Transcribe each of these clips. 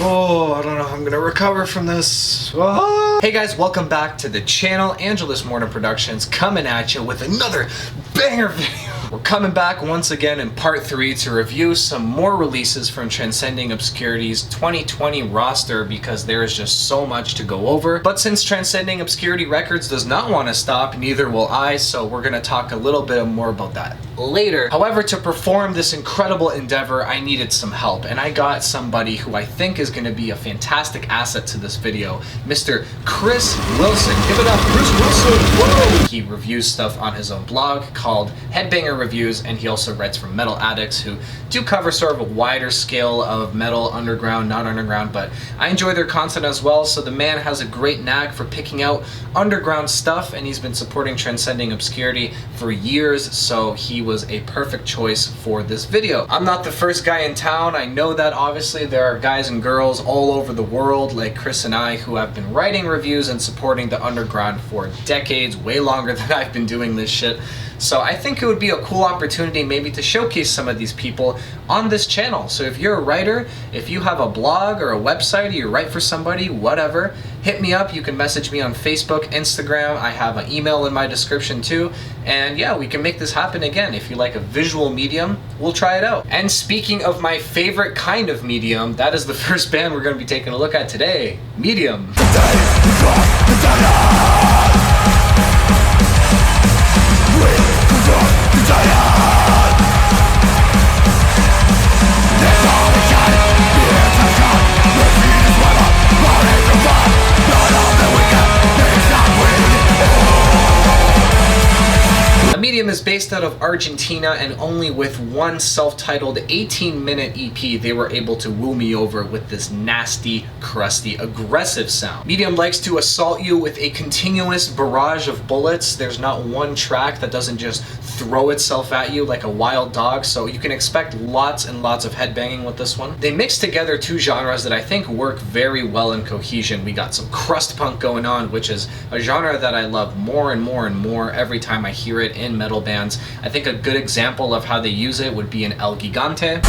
Oh, I don't know how I'm gonna recover from this. Oh. Hey guys, welcome back to the channel. Angelus Morton Productions coming at you with another banger video. We're coming back once again in part 3 to review some more releases from Transcending Obscurity's 2020 roster because there is just so much to go over. But since Transcending Obscurity Records does not want to stop, neither will I, so we're gonna talk a little bit more about that later. However, to perform this incredible endeavor, I needed some help, and I got somebody who I think is going to be a fantastic asset to this video, Mr. Kris Wilson. Give it up, Kris Wilson! Woo! He reviews stuff on his own blog called Headbanger Reviews, and he also writes for Metal Addicts, who do cover sort of a wider scale of metal, underground, not underground, but I enjoy their content as well. So the man has a great knack for picking out underground stuff, and he's been supporting Transcending Obscurity for years, so he was a perfect choice for this video. I'm not the first guy in town. I know that obviously there are guys and girls all over the world like Kris and I who have been writing reviews and supporting the underground for decades, way longer than I've been doing this shit. So I think it would be a cool opportunity maybe to showcase some of these people on this channel. So if you're a writer, if you have a blog or a website, or you write for somebody, whatever, hit me up. You can message me on Facebook, Instagram. I have an email in my description too. And yeah, we can make this happen again. If you like a visual medium, we'll try it out. And speaking of my favorite kind of medium, that is the first band we're going to be taking a look at today. Medium. Medium is based out of Argentina, and only with one self-titled 18-minute EP they were able to woo me over with this nasty, crusty, aggressive sound. Medium likes to assault you with a continuous barrage of bullets. There's not one track that doesn't just throw itself at you like a wild dog, so you can expect lots and lots of headbanging with this one. They mix together two genres that I think work very well in cohesion. We got some crust punk going on, which is a genre that I love more and more and more every time I hear it in metal bands. I think a good example of how they use it would be in El Gigante.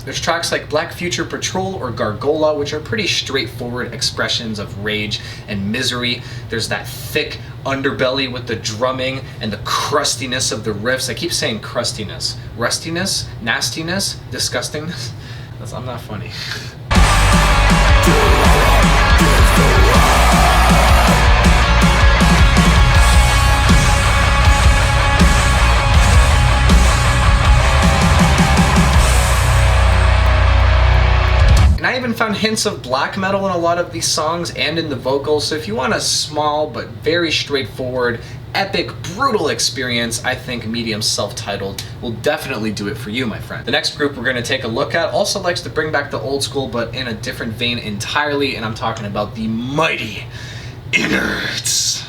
There's tracks like Black Future Patrol or Gargola, which are pretty straightforward expressions of rage and misery. There's that thick underbelly with the drumming and the crustiness of the riffs. I keep saying crustiness. Rustiness? Nastiness? Disgustingness? I'm not funny. I even found hints of black metal in a lot of these songs and in the vocals, so if you want a small but very straightforward, epic, brutal experience, I think Medium's self-titled will definitely do it for you, my friend. The next group we're going to take a look at also likes to bring back the old school, but in a different vein entirely, and I'm talking about the mighty Innards.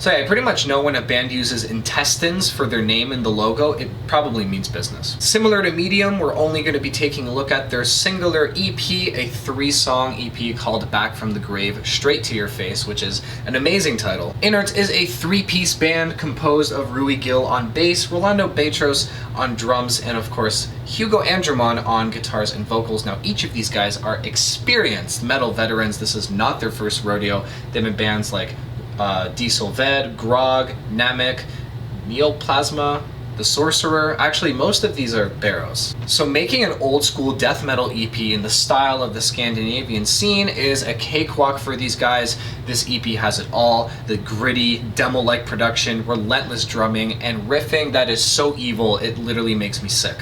So yeah, I pretty much know when a band uses intestines for their name in the logo, it probably means business. Similar to Medium, we're only going to be taking a look at their singular EP, a 3-song EP called Back from the Grave, Straight to Your Face, which is an amazing title. Innards is a 3-piece band composed of Rui Gil on bass, Rolando Beitros on drums, and of course Hugo Andromon on guitars and vocals. Now each of these guys are experienced metal veterans. This is not their first rodeo. They've been bands like Diesel Ved, Grog, Namek, Neoplasma, The Sorcerer. Actually, most of these are barrows. So making an old school death metal EP in the style of the Scandinavian scene is a cakewalk for these guys. This EP has it all. The gritty, demo-like production, relentless drumming, and riffing that is so evil, it literally makes me sick.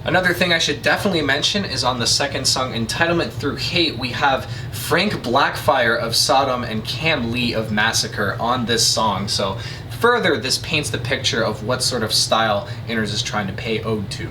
Another thing I should definitely mention is on the second song, Entitlement Through Hate, we have Frank Blackfire of Sodom and Cam Lee of Massacre on this song. So further, this paints the picture of what sort of style Innards is trying to pay ode to.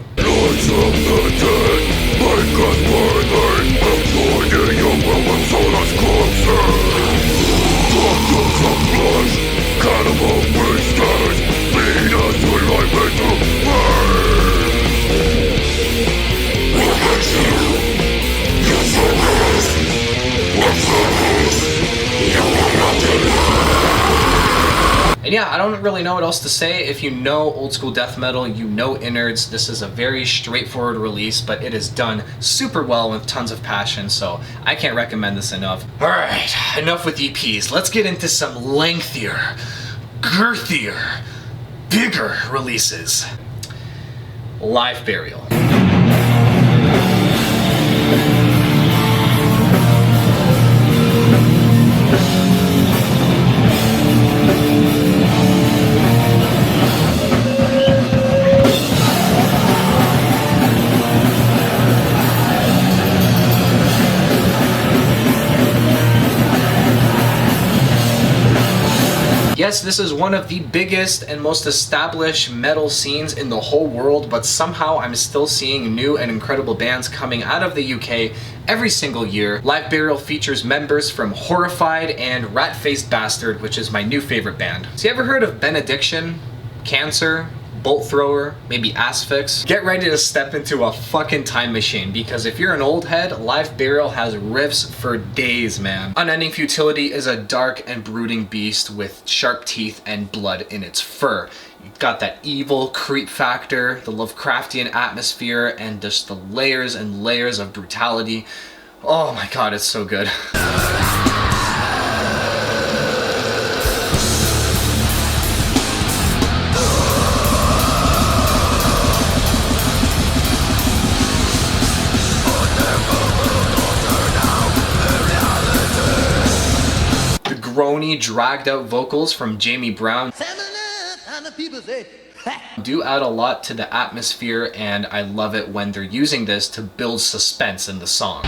And yeah, I don't really know what else to say. If you know old school death metal, you know Innards. This is a very straightforward release, but it is done super well with tons of passion, so I can't recommend this enough. Alright, enough with EPs. Let's get into some lengthier, girthier, bigger releases. Live Burial. Yes, this is one of the biggest and most established metal scenes in the whole world, but somehow I'm still seeing new and incredible bands coming out of the UK every single year. Live Burial features members from Horrified and Rat-Faced Bastard, which is my new favorite band. So you ever heard of Benediction, Cancer, Bolt Thrower, maybe Asphyx? Get ready to step into a fucking time machine, because if you're an old head, Live Burial has riffs for days, man. Unending Futility is a dark and brooding beast with sharp teeth and blood in its fur. You've got that evil creep factor, the Lovecraftian atmosphere, and just the layers and layers of brutality. Oh my god, it's so good. Groany, dragged out vocals from Jamie Brown do add a lot to the atmosphere, and I love it when they're using this to build suspense in the song.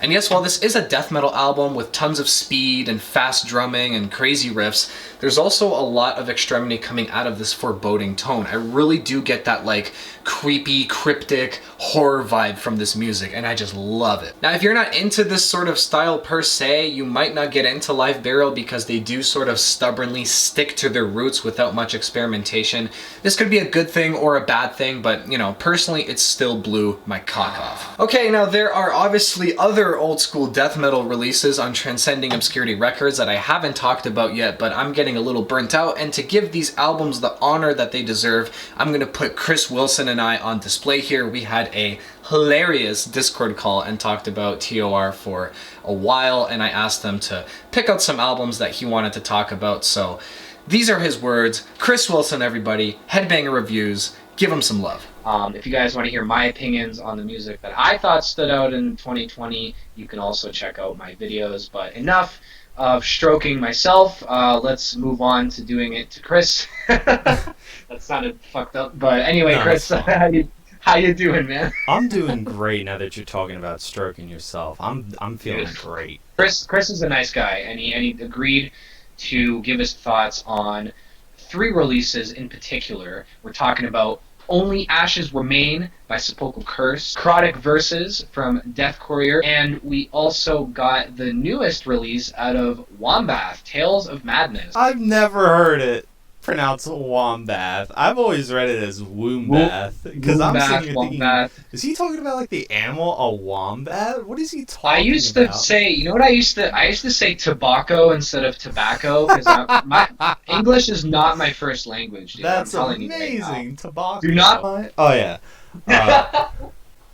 And yes, while this is a death metal album with tons of speed and fast drumming and crazy riffs, there's also a lot of extremity coming out of this foreboding tone. I really do get that like creepy, cryptic horror vibe from this music, and I just love it. Now, if you're not into this sort of style per se, you might not get into Live Burial because they do sort of stubbornly stick to their roots without much experimentation. This could be a good thing or a bad thing, but you know, personally, it still blew my cock off. Okay, now there are obviously other old school death metal releases on Transcending Obscurity Records that I haven't talked about yet, but I'm getting a little burnt out, and to give these albums the honor that they deserve, I'm gonna put Kris Wilson and I on display here. We had a hilarious Discord call and talked about TOR for a while, and I asked him to pick out some albums that he wanted to talk about, so these are his words. Kris Wilson, everybody, Headbanger Reviews, give him some love. If you guys want to hear my opinions on the music that I thought stood out in 2020, you can also check out my videos, but enough of stroking myself. Let's move on to doing it to Kris. That sounded fucked up, but anyway, no, Kris, how you doing, man? I'm doing great now that you're talking about stroking yourself. I'm feeling great. Kris is a nice guy, and he agreed to give his thoughts on 3 releases in particular. We're talking about Only Ashes Remain by Sepulchral Curse, Necrotic Verses from Death Courier, and we also got the newest release out of Wombbath, Tales of Madness. I've never heard it pronounced Wombbath. I've always read it as Wombbath. Because I'm sitting here thinking, is he talking about like the animal, a wombat? What is he talking about? I used to say, you know what I used to say tobacco instead of tobacco, because my English is not my first language, dude. That's I'm telling amazing. You right now. Tobacco. Do not. Oh yeah.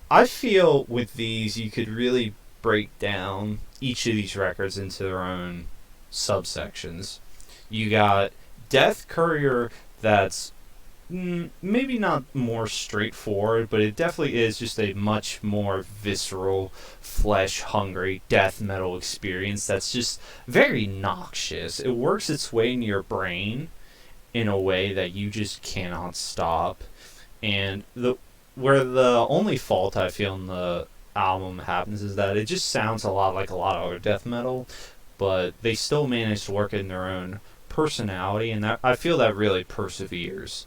I feel with these you could really break down each of these records into their own subsections. You got Death Courier, that's maybe not more straightforward, but it definitely is just a much more visceral, flesh-hungry death metal experience that's just very noxious. It works its way in your brain in a way that you just cannot stop. And where the only fault I feel in the album happens is that it just sounds a lot like a lot of other death metal, but they still manage to work in their own personality, and that I feel that really perseveres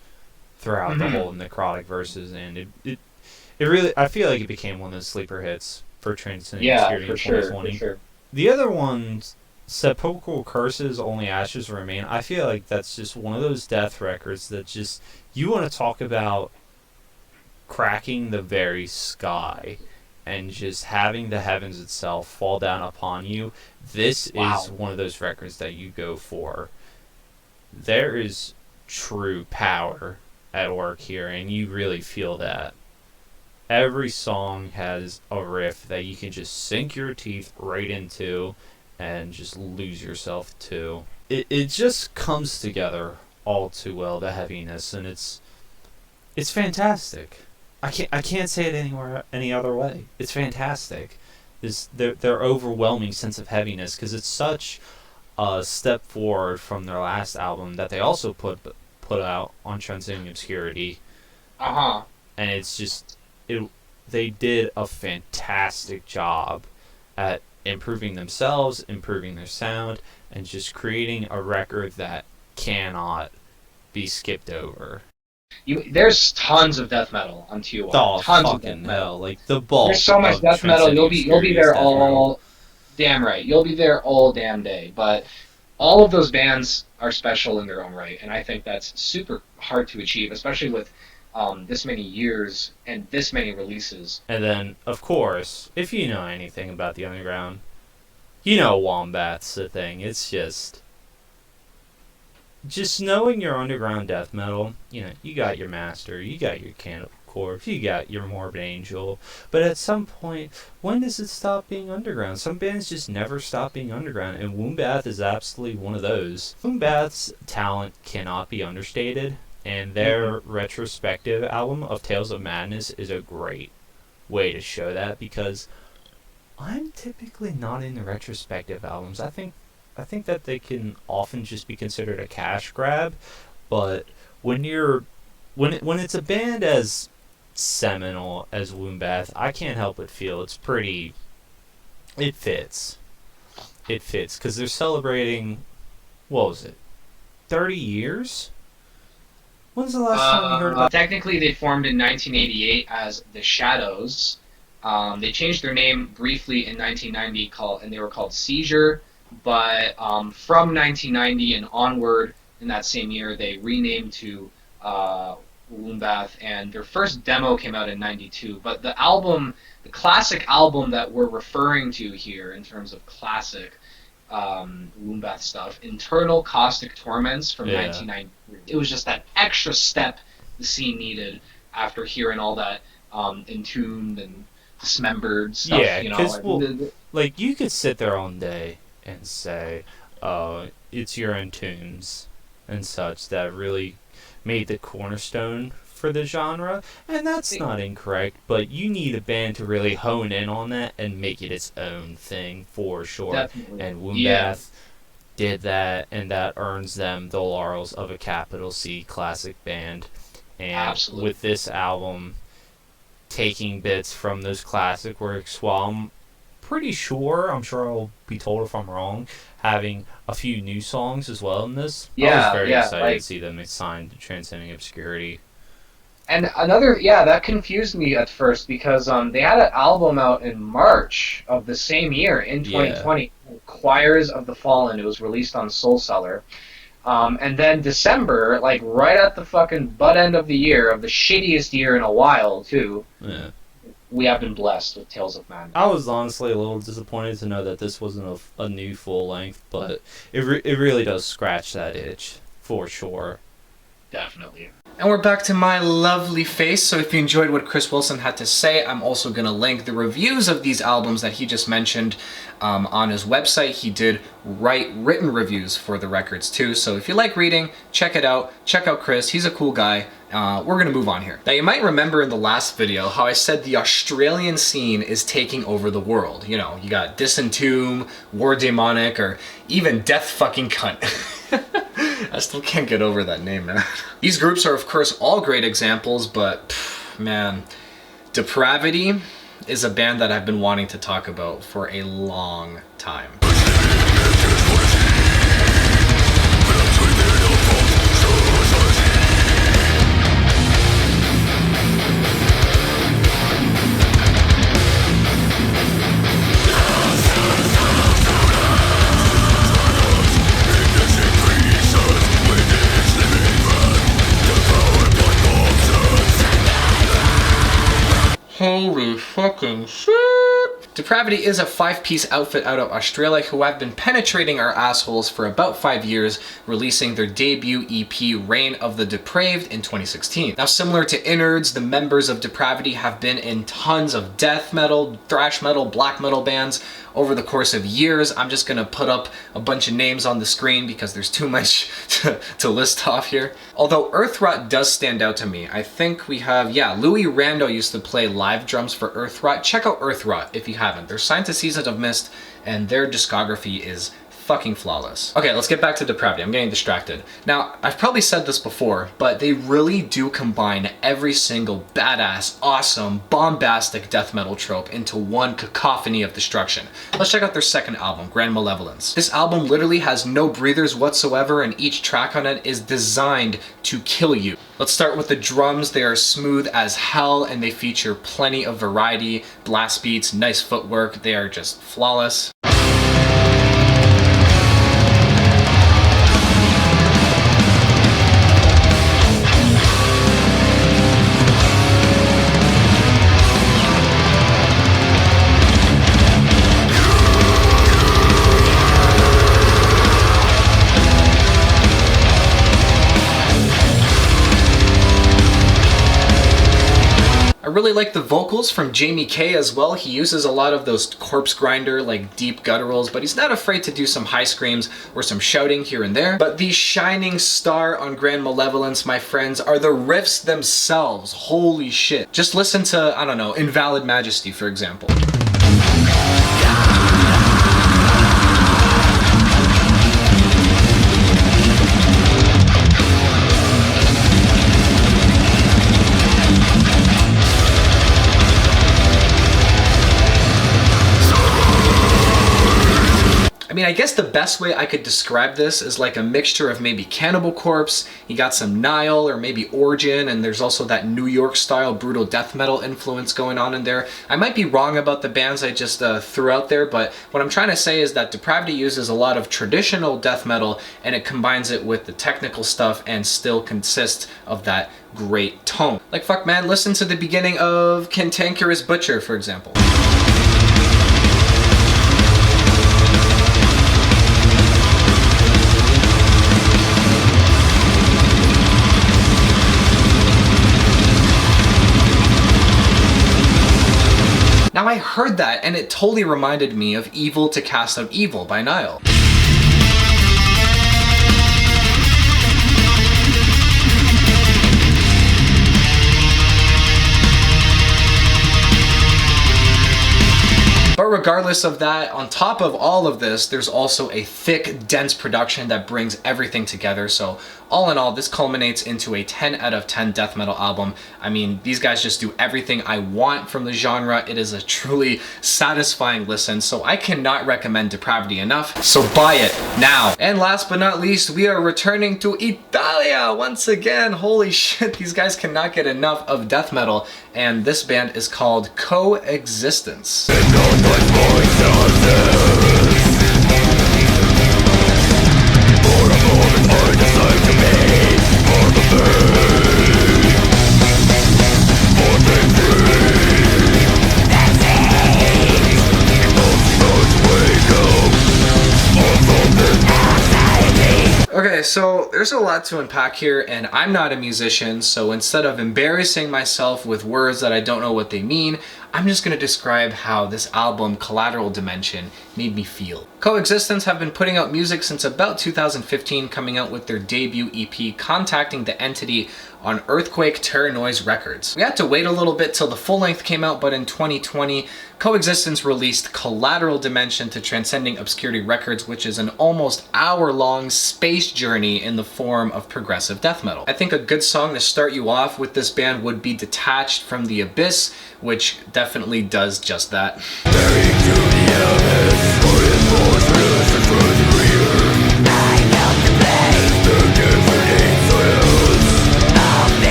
throughout the whole Necrotic Verses, and it really, I feel like it became one of those sleeper hits for Transcending Obscurity in 2020. For sure. The other ones, Sepulchral Curses, Only Ashes Remain, I feel like that's just one of those death records that just, you want to talk about cracking the very sky and just having the heavens itself fall down upon you. This is one of those records that you go for. There is true power at work here, and you really feel that. Every song has a riff that you can just sink your teeth right into and just lose yourself to. It just comes together all too well, the heaviness, and it's fantastic. I can't say it any other way. It's fantastic. Is their overwhelming sense of heaviness, because it's such a step forward from their last album that they also put out on Transcending Obscurity. And it's just they did a fantastic job at improving themselves, improving their sound, and just creating a record that cannot be skipped over. There's tons of death metal on TOR. Tons of death metal. Like the bulk. There's so much death metal. You'll be there all damn right. You'll be there all damn day. But all of those bands are special in their own right, and I think that's super hard to achieve, especially with this many years and this many releases. And then, of course, if you know anything about the underground, you know Wombath's the thing. It's just knowing your underground death metal, you got your Master, you got your Cannibal Corpse, you got your Morbid Angel, but at some point, when does it stop being underground? Some bands just never stop being underground, and Wombbath is absolutely one of those. Wombbath's talent cannot be understated, and their retrospective album of Tales of Madness is a great way to show that, because I'm typically not into retrospective albums. I think that they can often just be considered a cash grab, but when it's a band as seminal as Wombbath, I can't help but feel it fits because they're celebrating, what was it, 30 years? When's the last time you heard about? Technically, they formed in 1988 as The Shadows. They changed their name briefly in 1990, and they were called Seizure. But from 1990 and onward, in that same year, they renamed to Wombbath, and their first demo came out in '92. But the classic album that we're referring to here in terms of classic Wombbath stuff, Internal Caustic Torments from 1993. It was just that extra step the scene needed after hearing all that Entombed and Dismembered stuff. Yeah, because like you could sit there all day and say, it's your Entombs and such that really made the cornerstone for the genre, and that's not incorrect, but you need a band to really hone in on that and make it its own thing for sure. Definitely. And Wombbath did that, and that earns them the laurels of a capital C classic band. And with this album, taking bits from those classic works while pretty sure, I'm sure I'll be told if I'm wrong, having a few new songs as well in this. I was very excited to see them signed to Transcending Obscurity. And another, that confused me at first because they had an album out in March of the same year, in 2020, Choirs of the Fallen. It was released on Soul Cellar. And then December, like right at the fucking butt end of the year, of the shittiest year in a while, too, we have been blessed with Tales of Madness. I was honestly a little disappointed to know that this wasn't a new full length, but it really does scratch that itch, for sure. Definitely. And we're back to my lovely face, so if you enjoyed what Kris Wilson had to say, I'm also going to link the reviews of these albums that he just mentioned on his website. He did write written reviews for the records too, so if you like reading, check it out. Check out Kris, he's a cool guy. We're going to move on here. Now you might remember in the last video how I said the Australian scene is taking over the world. You know, you got Disentomb, War Demonic, or even Death fucking Cunt. I still can't get over that name, man. These groups are, of course, all great examples, but, man, Depravity is a band that I've been wanting to talk about for a long time. Holy fucking shit! Depravity is a 5-piece outfit out of Australia who have been penetrating our assholes for about 5 years, releasing their debut EP Reign of the Depraved in 2016. Now, similar to Innards, the members of Depravity have been in tons of death metal, thrash metal, black metal bands over the course of years. I'm just gonna put up a bunch of names on the screen because there's too much to list off here. Although Earthrot does stand out to me. I think we have, Louis Rando used to play live drums for Earthrot. Check out Earthrot if you haven't. They're signed to Seasons of Mist and their discography is fucking flawless. Okay, let's get back to Depravity. I'm getting distracted. Now, I've probably said this before, but they really do combine every single badass, awesome, bombastic death metal trope into one cacophony of destruction. Let's check out their second album, Grand Malevolence. This album literally has no breathers whatsoever, and each track on it is designed to kill you. Let's start with the drums. They are smooth as hell, and they feature plenty of variety, blast beats, nice footwork. They are just flawless. I really like the vocals from Jamie K as well. He uses a lot of those corpse grinder, like deep gutturals, but he's not afraid to do some high screams or some shouting here and there. But the shining star on Grand Malevolence, my friends, are the riffs themselves. Holy shit. Just listen to, I don't know, Invalid Majesty, for example. I mean, I guess the best way I could describe this is like a mixture of maybe Cannibal Corpse, you got some Nile, or maybe Origin, and there's also that New York style brutal death metal influence going on in there. I might be wrong about the bands I just threw out there, but what I'm trying to say is that Depravity uses a lot of traditional death metal and it combines it with the technical stuff and still consists of that great tone. Like, fuck man, listen to the beginning of Cantankerous Butcher, for example. Now I heard that and it totally reminded me of Evil to Cast Out Evil by Nile. But regardless of that, on top of all of this, there's also a thick, dense production that brings everything together. So all in all, this culminates into a 10 out of 10 death metal album. I mean, these guys just do everything I want from the genre. It is a truly satisfying listen, so I cannot recommend Depravity enough, so buy it now. And last but not least, we are returning to Italia once again. Holy shit, these guys cannot get enough of death metal, and this band is called Coexistence. Okay, so there's a lot to unpack here, and I'm not a musician, so instead of embarrassing myself with words that I don't know what they mean, I'm just going to describe how this album, Collateral Dimension, made me feel. Coexistence have been putting out music since about 2015, coming out with their debut EP, Contacting the Entity, on Earthquake Terror Noise Records. We had to wait a little bit till the full length came out, but in 2020, Coexistence released Collateral Dimension to Transcending Obscurity Records, which is an almost hour-long space journey in the form of progressive death metal. I think a good song to start you off with this band would be Detached from the Abyss, which definitely does just that.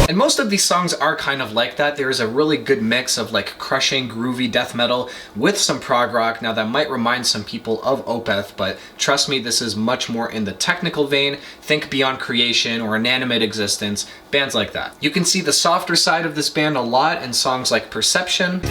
And most of these songs are kind of like that. There is a really good mix of like crushing, groovy death metal with some prog rock. Now that might remind some people of Wombbath, but trust me, this is much more in the technical vein. Think Beyond Creation or Inanimate Existence, bands like that. You can see the softer side of this band a lot in songs like Perception.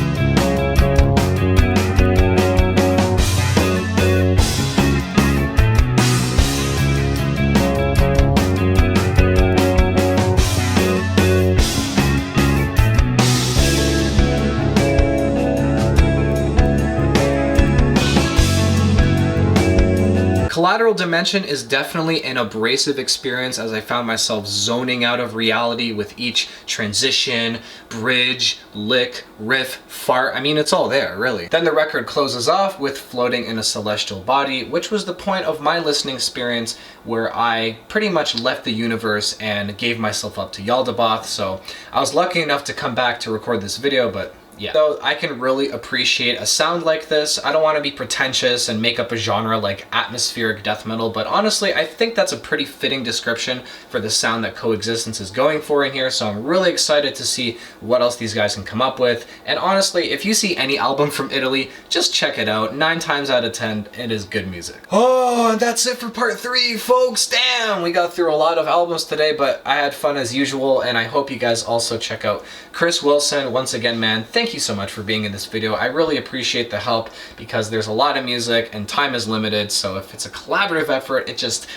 Collateral Dimension is definitely an abrasive experience, as I found myself zoning out of reality with each transition, bridge, lick, riff, fart. I mean, it's all there, really. Then the record closes off with Floating in a Celestial Body, which was the point of my listening experience where I pretty much left the universe and gave myself up to Yaldabaoth. So I was lucky enough to come back to record this video, but yeah. So I can really appreciate a sound like this. I don't want to be pretentious and make up a genre like atmospheric death metal, but honestly, I think that's a pretty fitting description for the sound that Coexistence is going for in here, so I'm really excited to see what else these guys can come up with. And honestly, if you see any album from Italy, just check it out. 9 times out of 10, it is good music. Oh, and that's it for part 3, folks. Damn, we got through a lot of albums today, but I had fun as usual, and I hope you guys also check out Kris Wilson. Once again, man, thank you so much for being in this video. I really appreciate the help because there's a lot of music and time is limited, so if it's a collaborative effort, it just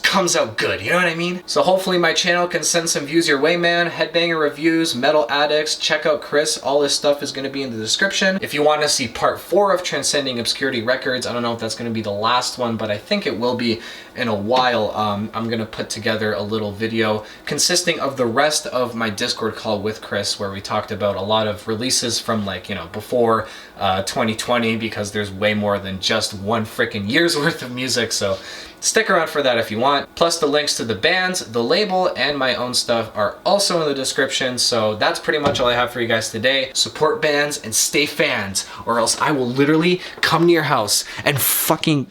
comes out good, you know what I mean? So hopefully my channel can send some views your way, man. Headbanger reviews, Metal Addicts, check out Kris. All this stuff is going to be in the description. If you want to see part 4 of Transcending Obscurity Records, I don't know if that's going to be the last one, but I think it will be in a while. I'm going to put together a little video consisting of the rest of my Discord call with Kris, where we talked about a lot of releases from, like, you know, before 2020, because there's way more than just one freaking year's worth of music. So stick around for that if you want. Plus the links to the bands, the label, and my own stuff are also in the description. So that's pretty much all I have for you guys today. Support bands and stay fans, or else I will literally come to your house and fucking